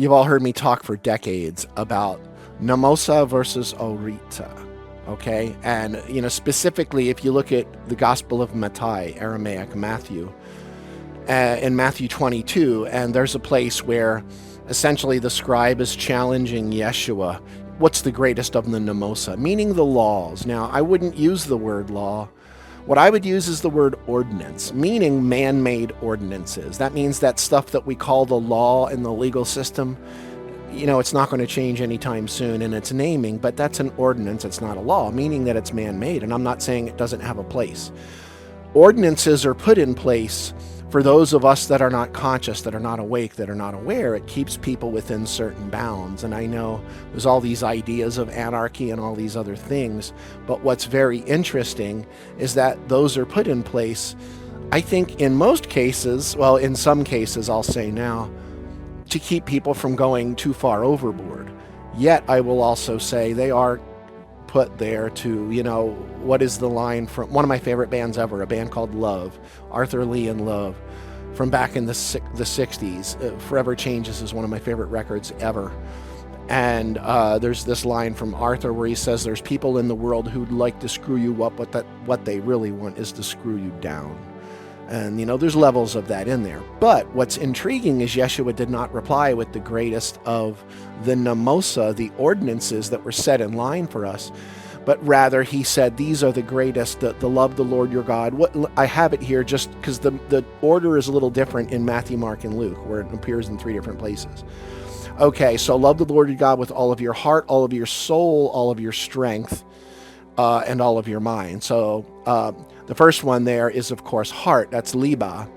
You've all heard me talk for decades about Namousa versus Aoureta. Okay, and specifically, if you look at the Gospel of Mattai, Aramaic Matthew, in Matthew 22, and there's a place where essentially the scribe is challenging Yeshua. What's the greatest of the Namousa? Meaning the laws. Now, I wouldn't use the word law. What I would use is the word ordinance, meaning man-made ordinances. That means that stuff that we call the law in the legal system, it's not going to change anytime soon in its naming, but that's an ordinance. It's not a law, meaning that it's man-made. And I'm not saying it doesn't have a place. Ordinances are put in place for those of us that are not conscious, that are not awake, that are not aware. It keeps people within certain bounds. And I know there's all these ideas of anarchy and all these other things, but what's very interesting is that those are put in place, I think in most cases, well, in some cases, I'll say now, to keep people from going too far overboard. Yet I will also say they are put there to, what is the line from one of my favorite bands ever, a band called Love, Arthur Lee and Love, from back in the 60s. Forever Changes is one of my favorite records ever. And there's this line from Arthur where he says there's people in the world who'd like to screw you up, but what they really want is to screw you down. And, there's levels of that in there. But what's intriguing is Yeshua did not reply with the greatest of the Namousa, the ordinances that were set in line for us, but rather he said, these are the greatest, the love the Lord your God. I have it here just because the order is a little different in Matthew, Mark, and Luke, where it appears in 3 different places. Okay, so love the Lord your God with all of your heart, all of your soul, all of your strength, and all of your mind. So the first one there is, of course, heart. That's liba.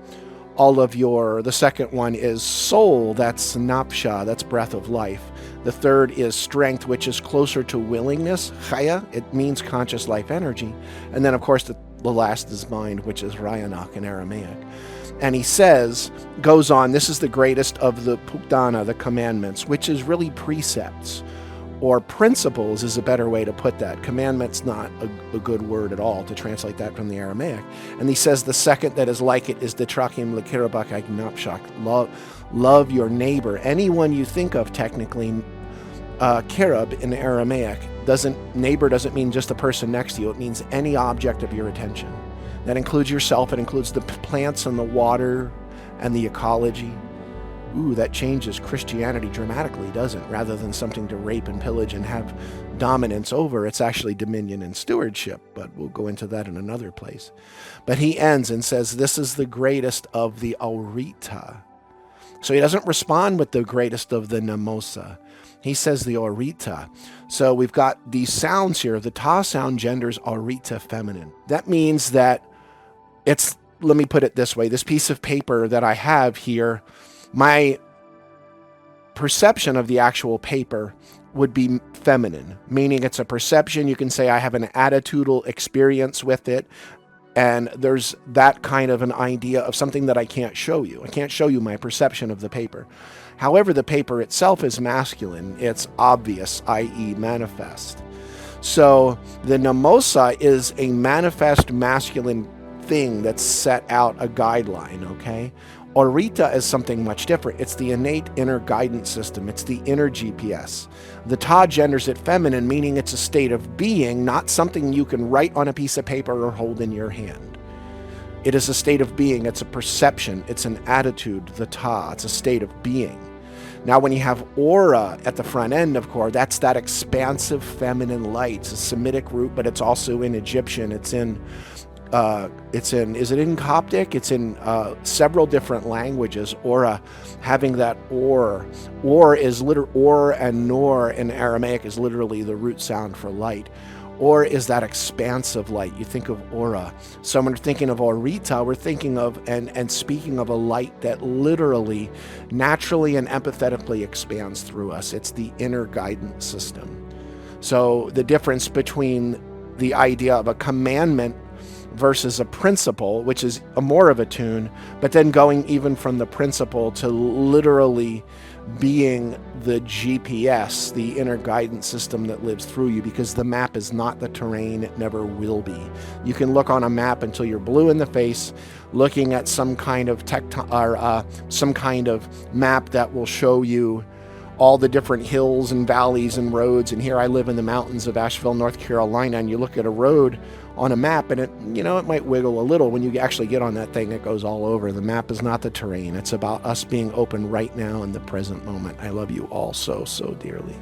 The second one is soul. That's napsha. That's breath of life. The third is strength, which is closer to willingness. Chaya. It means conscious life energy. And then, of course, the last is mind, which is rayanak in Aramaic. And he goes on, this is the greatest of the pukdana, the commandments, which is really precepts. Or principles is a better way to put that. Commandment's not a good word at all to translate that from the Aramaic. And he says the second that is like it is detrakim lekirabak agnapshak. Love your neighbor. Anyone you think of, technically, kirab in Aramaic, neighbor doesn't mean just the person next to you. It means any object of your attention. That includes yourself. It includes the plants and the water and the ecology. Ooh, that changes Christianity dramatically, doesn't it? Rather than something to rape and pillage and have dominance over, it's actually dominion and stewardship, but we'll go into that in another place. But he ends and says, this is the greatest of the Aoureta. So he doesn't respond with the greatest of the Namousa. He says the Aoureta. So we've got these sounds here. The ta sound genders Aoureta feminine. That means that let me put it this way, this piece of paper that I have here, my perception of the actual paper would be feminine, meaning it's a perception. You can say I have an attitudinal experience with it, and there's that kind of an idea of something that I can't show you. I can't show you my perception of the paper. However, the paper itself is masculine. It's obvious, i.e. manifest. So the Namousa is a manifest masculine thing that's set out a guideline, okay? Aoureta is something much different. It's the innate inner guidance system. It's the inner GPS. The ta genders it feminine, meaning it's a state of being, not something you can write on a piece of paper or hold in your hand. It is a state of being. It's a perception. It's an attitude, the ta. It's a state of being. Now, when you have aura at the front end, of course, that's that expansive feminine light. It's a Semitic root, but it's also in Egyptian. Is it in Coptic? It's in several different languages. Aura, having that or is or and nor in Aramaic is literally the root sound for light. Or is that expansive light. You think of aura. So when we're thinking of Aoureta, we're thinking of and speaking of a light that literally, naturally and empathetically expands through us. It's the inner guidance system. So the difference between the idea of a commandment versus a principle, which is a more of a tune, but then going even from the principle to literally being the GPS, the inner guidance system that lives through you, because the map is not the terrain, it never will be. You can look on a map until you're blue in the face, looking at some kind of some kind of map that will show you all the different hills and valleys and roads. And here I live in the mountains of Asheville, North Carolina, and you look at a road on a map and it might wiggle a little. When you actually get on that thing, it goes all over. The map is not the terrain. It's about us being open right now in the present moment. I love you all so, so dearly.